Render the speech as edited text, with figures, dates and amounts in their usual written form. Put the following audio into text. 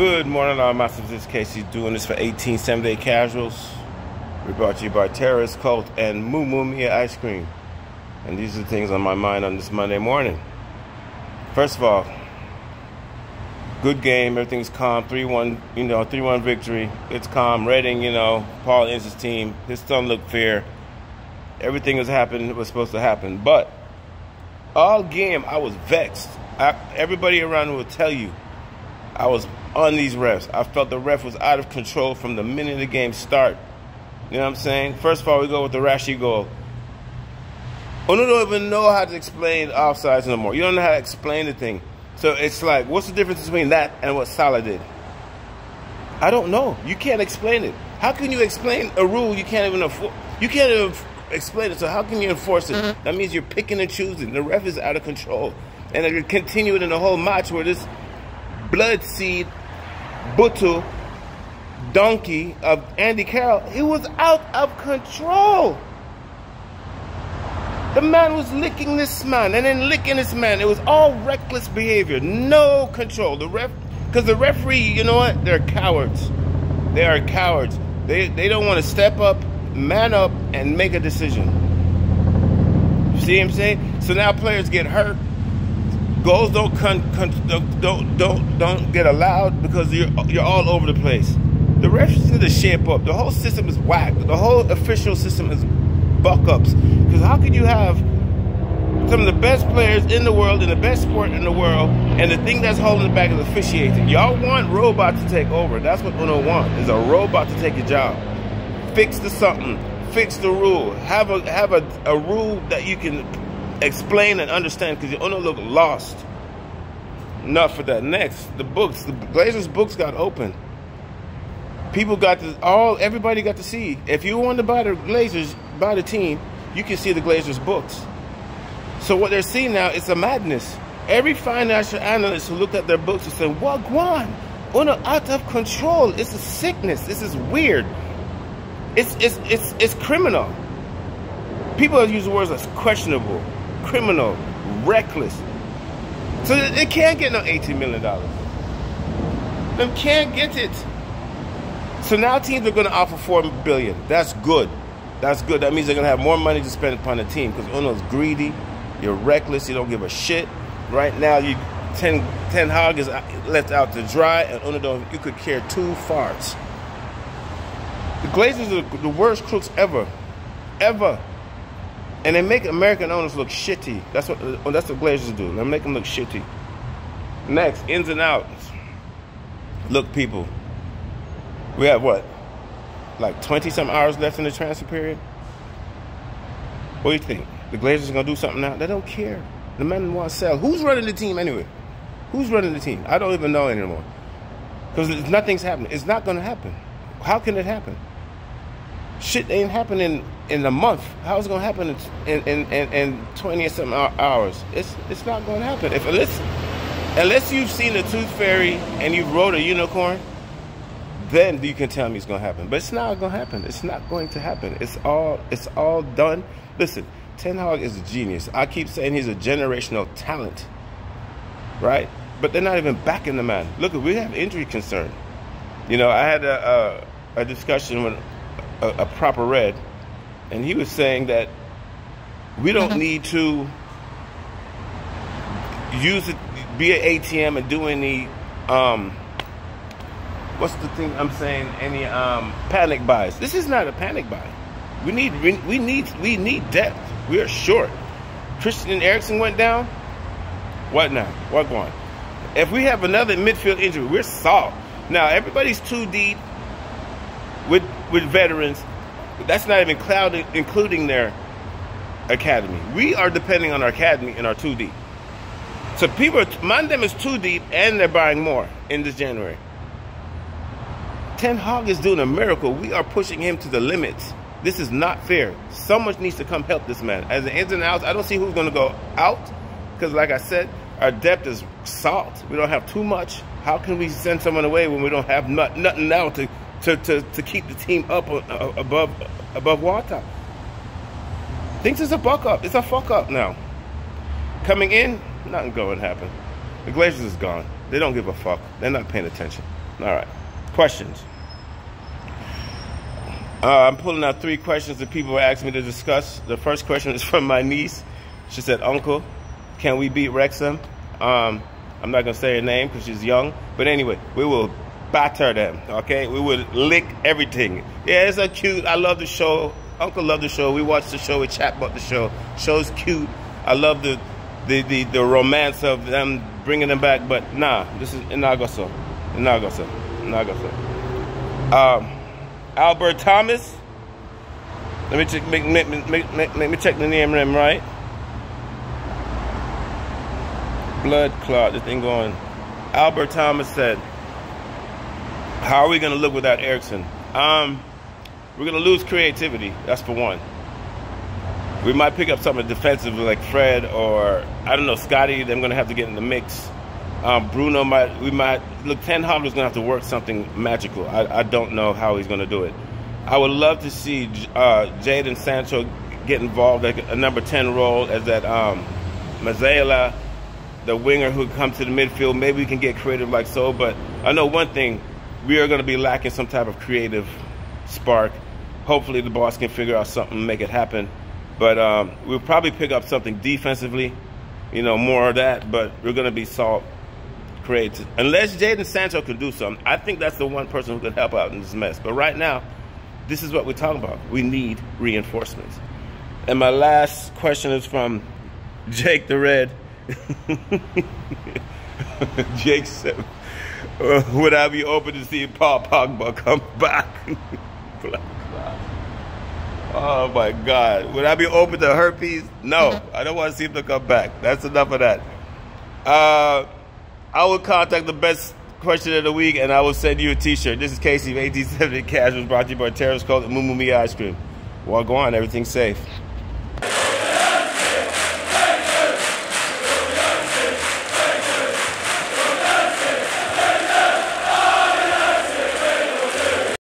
Good morning, all massive. This is Casey doing this for 18 7-day casuals. We're brought to you by Terrace Cult and Moo Moo Mia Ice Cream. And these are the things on my mind on this Monday morning. First of all, good game. Everything's calm. 3-1, 3-1 victory. It's calm. Reading, Paul Ince's team. His son looked fair. Everything was happening that was supposed to happen. But all game, I was vexed. Everybody around will tell you I was on these refs. I felt the ref was out of control from the minute the game started. You know what I'm saying? First of all, we go with the Rashi goal. You don't even know how to explain offsides no more. You don't know how to explain the thing. So it's like, what's the difference between that and what Salah did? I don't know. You can't explain it. How can you explain a rule you can't even afford? You can't even explain it. So how can you enforce it? That means you're picking and choosing. The ref is out of control. And it continued in the whole match where this blood seed, Butu, donkey of Andy Carroll, he was out of control. The man was licking this man and then licking this man. It was all reckless behavior, no control. Because the referee, you know what? They're cowards. They are cowards. They don't want to step up, man up, and make a decision. You see what I'm saying? So now players get hurt. Goals don't get allowed because you're all over the place. The refs need to shape up. The whole system is whacked. The whole official system is buck-ups. Because how could you have some of the best players in the world, in the best sport in the world, and the thing that's holding it back is officiating? Y'all want robots to take over. That's what UNO want, is a robot to take a job. Fix the something. Fix the rule. Have a rule that you can explain and understand, because you UNO look lost. Enough for that. Next, the books. The Glazer's books got open. People got everybody got to see. If you want to buy the Glazers, buy the team, you can see the Glazers books. So what they're seeing now is a madness. Every financial analyst who looked at their books and said, "Wagwan, UNO out of control. It's a sickness. This is weird. It's criminal." People have used words as questionable, criminal, reckless. So they can't get no $18 million. They can't get it. So now teams are going to offer $4 billion. That's good. That's good. That means they're going to have more money to spend upon the team, because UNO's greedy. You're reckless. You don't give a shit. Right now, Ten Hag is left out to dry, and UNO you could care two farts. The Glazers are the worst crooks ever. Ever. And they make American owners look shitty. That's what Glazers do. They make them look shitty. Next, ins and outs. Look, people. We have what? Like 20-some hours left in the transfer period? What do you think? The Glazers are going to do something now? They don't care. The men want to sell. Who's running the team anyway? Who's running the team? I don't even know anymore. Because nothing's happening. It's not going to happen. How can it happen? Shit ain't happening in a month. How is it going to happen in 20-some hours? It's not going to happen. Unless you've seen the Tooth Fairy and you've rode a unicorn, then you can tell me it's going to happen. But it's not going to happen. It's not going to happen. It's all done. Listen, Ten Hag is a genius. I keep saying he's a generational talent, right? But they're not even backing the man. Look, we have injury concern. I had a discussion with a proper red, and he was saying that we don't need to be an ATM and do any what's the thing I'm saying? Any panic buys. This is not a panic buy. We need depth. We are short. Christian and Eriksen went down. What now? What going? If we have another midfield injury, we're solved. Now everybody's too deep with veterans. That's not even including their academy. We are depending on our academy and our too deep. So Mandem is too deep, and they're buying more in this January. Ten Hag is doing a miracle. We are pushing him to the limits. This is not fair. Someone needs to come help this man. As the ins and outs, I don't see who's going to go out, because like I said, our depth is salt. We don't have too much. How can we send someone away when we don't have nothing now to keep the team up above water? Thinks it's a buck up. It's a fuck up now. Coming in, nothing going to happen. The Glazers is gone. They don't give a fuck. They're not paying attention. All right. Questions. I'm pulling out 3 questions that people were asking me to discuss. The first question is from my niece. She said, "Uncle, can we beat Wrexham?" I'm not going to say her name because she's young. But anyway, we will batter them, okay? We will lick everything. Yeah, it's a cute. I love the show. Uncle loved the show. We watched the show. We chat about the show. Show's cute. I love the romance of them bringing them back. But nah, this is Inagoso. Albert Thomas. Let me check. Make me check the name right. Blood clot. This thing going. Albert Thomas said, "How are we going to look without Eriksen?" We're going to lose creativity. That's for one. We might pick up something defensive like Fred or I don't know, Scotty. They're going to have to get in the mix. Bruno look. Ten Hag is going to have to work something magical. I don't know how he's going to do it. I would love to see Jadon Sancho get involved like a number 10 role as that Mazzella, the winger who comes to the midfield. Maybe we can get creative like so. But I know one thing: we are going to be lacking some type of creative spark. Hopefully, the boss can figure out something and make it happen. But we'll probably pick up something defensively, more of that. But we're going to be creative. Unless Jadon Sancho can do something, I think that's the one person who can help out in this mess. But right now, this is what we're talking about. We need reinforcements. And my last question is from Jake the Red. Jake said, "Would I be open to see Paul Pogba come back?" Oh my God. Would I be open to herpes? No, I don't want to see him to come back. That's enough of that. I will contact the best question of the week and I will send you a t-shirt. This is Casey of 1870 Casuals, brought to you by Terrace Cold and Moo Moo Me Ice Cream. Well, go on, everything's safe.